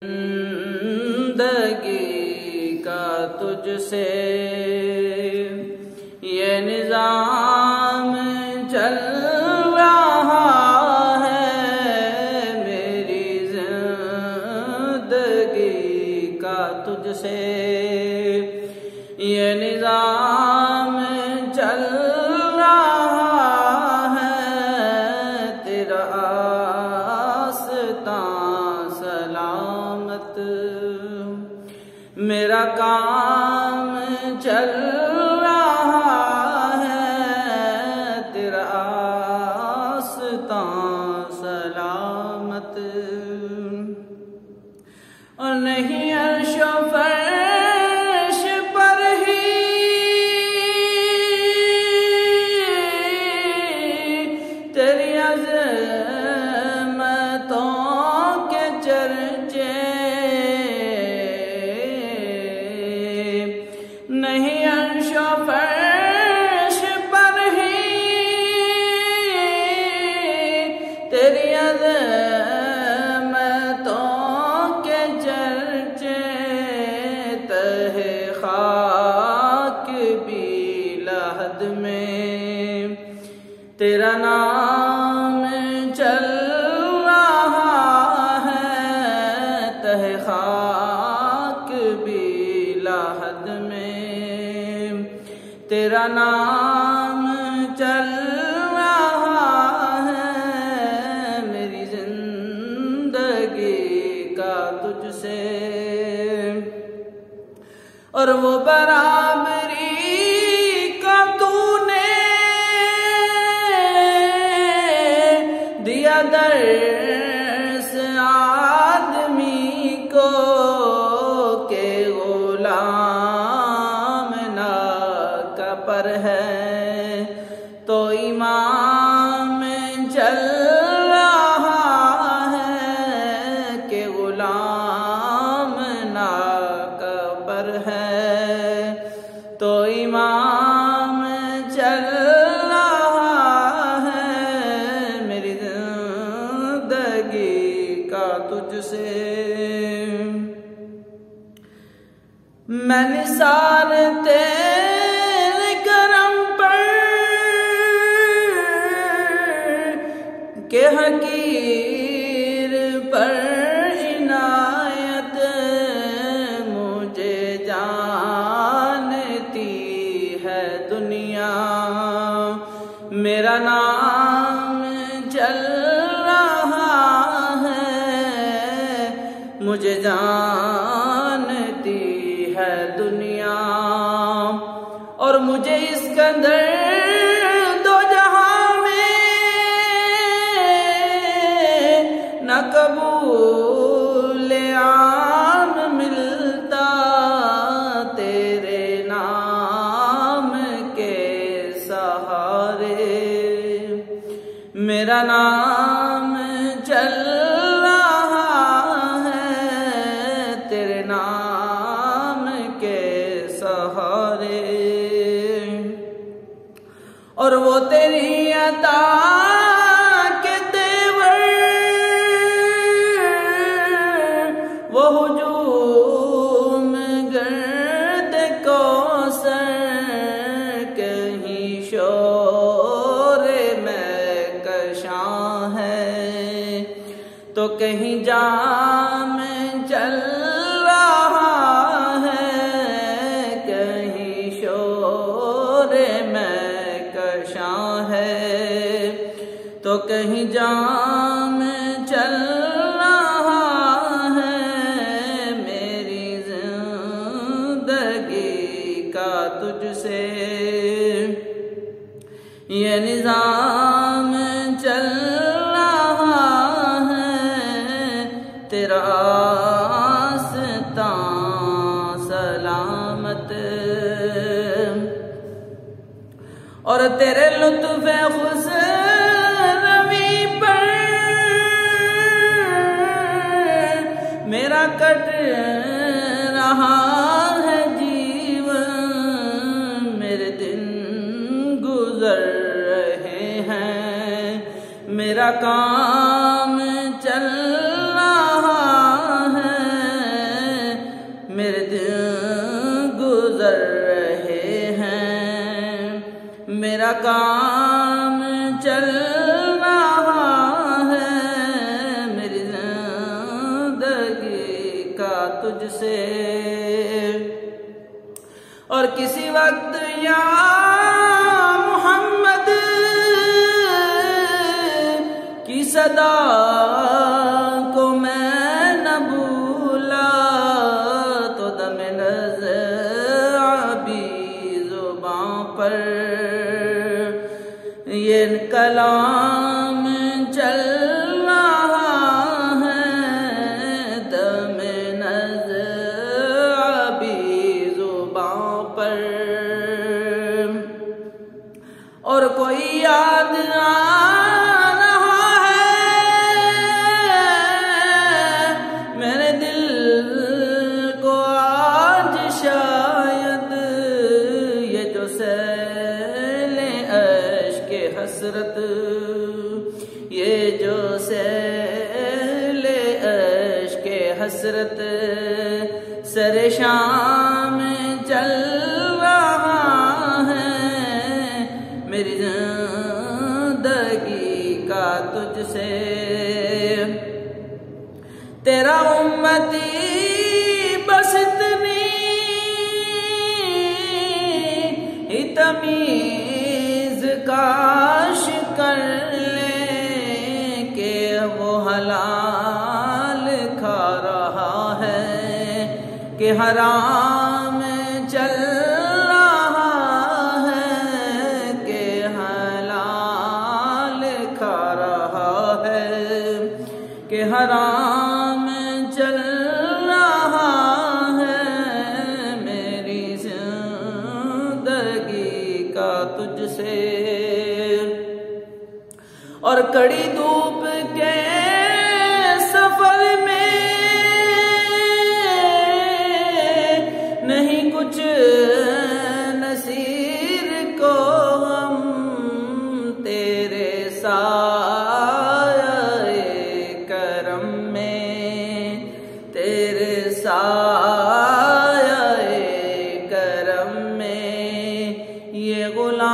जिंदगी का तुझसे ये निज़ाम चल रहा है, मेरी जिंदगी का तुझसे ये निज़ाम चल रहा है, तेरा आस्तां सलामत मेरा काम चल रहा है, तेरा आस्तां सलामत। और नहीं अर्श व फर्श पर ही तेरी अज़मतों के चर्चे, नहीं अर्श व फर्श पर ही तेरी अज़मतों के चर्चे, तहे खाक भी लहद में तेरा नाम चल रहा है, तहे खाक भी लहद में तेरा नाम चल रहा है, मेरी जिंदगी का तुझसे। और वो बराबरी का तूने दिया दर्स आदमी को के गुलाम ना कपर है, तो इमाम चल रहा है के गुलाम ना कपर है, तो इमाम चल रहा है, मेरी जिंदगी का तुझसे। मैं निसार तेरे करम पर के हकीर पर इनायत मुझे जानती है दुनिया, मेरा नाम चल रहा है, मुझे जानती है दुनिया। और मुझे इस कदर दो जहां में न कबूल आम मिलता, तेरे नाम के सहारे मेरा नाम चल रहा है, तेरे नाम के सहारे। और वो तेरी अता के तेवर वो हुजूम गर्द कौसर, कहीं शोर में कशां है तो कहीं जाम चल रहा है, कहीं शोर में कशां है तो कहीं जाम चल रहा है, मेरी जिंदगी का तुझसे ये निज़ाम चल रहा है, तेरा आस्तां सलामत। और तेरे लुत्फ़े खुसरवी पर मेरा कट रहा है जीवन, मेरे दिन गुजर रहे हैं, मेरा काम चल रहा है, जिंदगी का तुझसे। और किसी वक्त या मोहम्मद की सदा को मैं न भूला, तो दमे नज़्आबी ज़ुबां पर ये कलाम चल रहा है, दमे नज़्आबी ज़ुबां पर। और कोई याद आ रहा है मेरे दिल को आज शायद, ये जो सैले अश्के हसरत, ये जो सैले अश्के हसरत सरे शाम चल रहा है, मेरी जिंदगी का तुझसे। तेरा उम्मती बस इतनी ही तमीज काश कर ले कि वो हलाल खा रहा है कि हराम चल रहा है, कि हलाल खा रहा है कि हराम चल रहा है, मेरी जिंदगी का तुझसे। और कड़ी धूप के सफर में नहीं कुछ नसीर को हम, तेरे साए करम में, तेरे साए करम में ये गुलाम